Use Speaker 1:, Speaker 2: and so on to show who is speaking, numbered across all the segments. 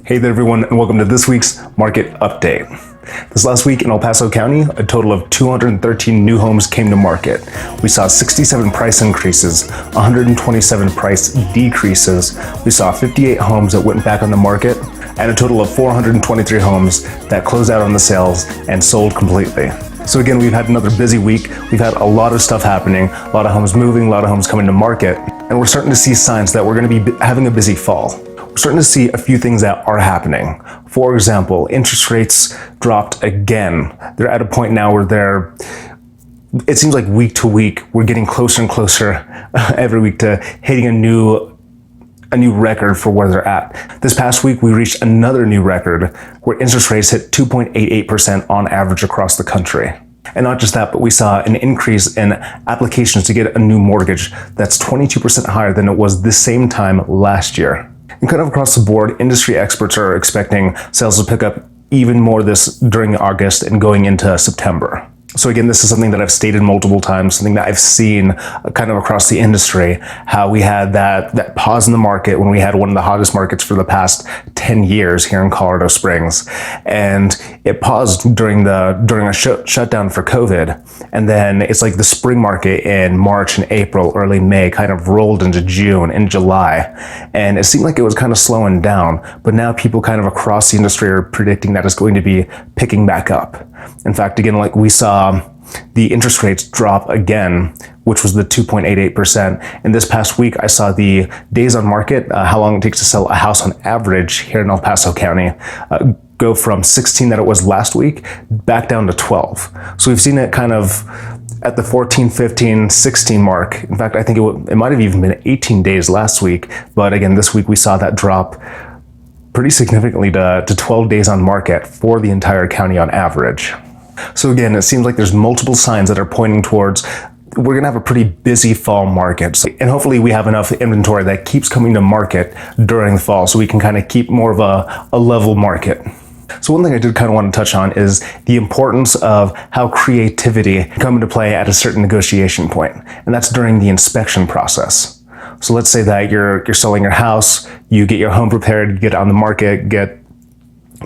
Speaker 1: Hey there everyone, and welcome to this week's market update. This last week in El Paso County, a total of 213 new homes came to market. We saw 67 price increases, 127 price decreases. We saw 58 homes that went back on the market, and a total of 423 homes that closed out on the sales and sold completely. So again, we've had another busy week. We've had a lot of stuff happening, a lot of homes moving, a lot of homes coming to market, and we're starting to see signs that we're going to be having a busy fall. We're starting to see a few things that are happening. For example, interest rates dropped again. They're at a point now where it seems like week to week, we're getting closer and closer every week to hitting a new record for where they're at. This past week, we reached another new record where interest rates hit 2.88% on average across the country. And not just that, but we saw an increase in applications to get a new mortgage that's 22% higher than it was this same time last year. And kind of across the board, industry experts are expecting sales to pick up even more during August and going into September. So again, this is something that I've stated multiple times, something that I've seen kind of across the industry, how we had that pause in the market when we had one of the hottest markets for the past 10 years here in Colorado Springs. And it paused during a shutdown for COVID. And then it's like the spring market in March and April, early May kind of rolled into June and July. And it seemed like it was kind of slowing down, but now people kind of across the industry are predicting that it's going to be picking back up. In fact, again, like we saw the interest rates drop again, which was the 2.88%. And this past week, I saw the days on market, how long it takes to sell a house on average here in El Paso County, go from 16 that it was last week back down to 12. So we've seen it kind of at the 14, 15, 16 mark. In fact, I think it might have even been 18 days last week. But again, this week we saw that drop pretty significantly to 12 days on market for the entire county on average. So again, it seems like there's multiple signs that are pointing towards we're gonna have a pretty busy fall market. And hopefully we have enough inventory that keeps coming to market during the fall so we can kind of keep more of a level market. So one thing I did kind of want to touch on is the importance of how creativity can come into play at a certain negotiation point, and that's during the inspection process. So let's say that you're selling your house, you get your home prepared, you get it on the market, get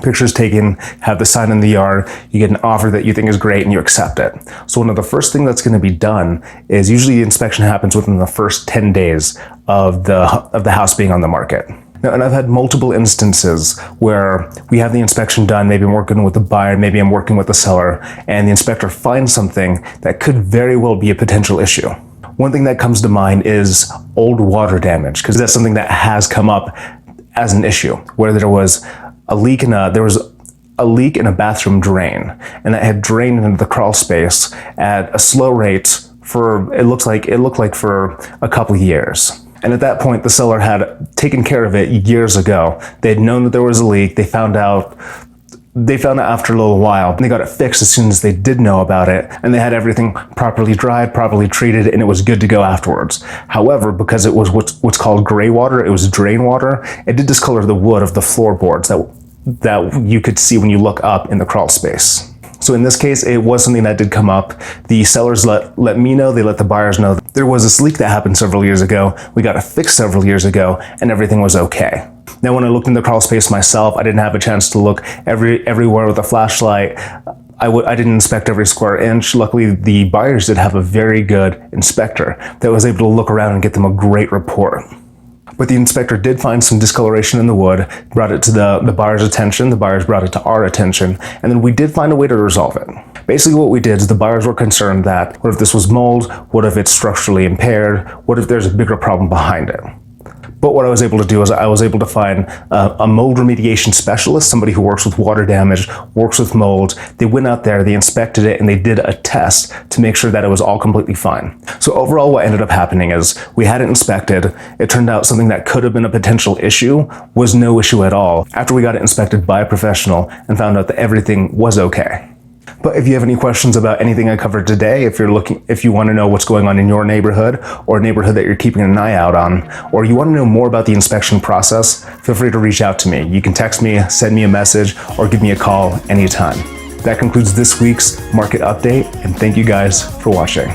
Speaker 1: pictures taken, have the sign in the yard, you get an offer that you think is great and you accept it. So one of the first things that's going to be done is usually the inspection happens within the first 10 days of the house being on the market. Now, and I've had multiple instances where we have the inspection done, maybe I'm working with the buyer, maybe I'm working with the seller, and the inspector finds something that could very well be a potential issue. One thing that comes to mind is old water damage, because that's something that has come up as an issue, where there was a leak in a bathroom drain, and that had drained into the crawl space at a slow rate for it looked like for a couple years. And at that point, the seller had taken care of it years ago. They had known that there was a leak. They found out after a little while, and they got it fixed as soon as they did know about it, and they had everything properly dried, properly treated, and it was good to go afterwards. However, because it was what's called gray water, it was drain water, it did discolor the wood of the floorboards that you could see when you look up in the crawl space. So in this case, it was something that did come up. The sellers let me know, they let the buyers know there was this leak that happened several years ago. We got it fixed several years ago, and everything was okay. Now, when I looked in the crawl space myself, I didn't have a chance to look everywhere with a flashlight. I didn't inspect every square inch. Luckily, the buyers did have a very good inspector that was able to look around and get them a great report. But the inspector did find some discoloration in the wood, brought it to the buyer's attention, the buyers brought it to our attention, and then we did find a way to resolve it. Basically what we did is the buyers were concerned that, what if this was mold? What if it's structurally impaired? What if there's a bigger problem behind it? But what I was able to do is I was able to find a mold remediation specialist, somebody who works with water damage, works with mold. They went out there, they inspected it, and they did a test to make sure that it was all completely fine. So overall, what ended up happening is we had it inspected. It turned out something that could have been a potential issue was no issue at all after we got it inspected by a professional and found out that everything was okay. But if you have any questions about anything I covered today, if you want to know what's going on in your neighborhood or a neighborhood that you're keeping an eye out on, or you want to know more about the inspection process, feel free to reach out to me. You can text me, send me a message, or give me a call anytime. That concludes this week's market update, and thank you guys for watching.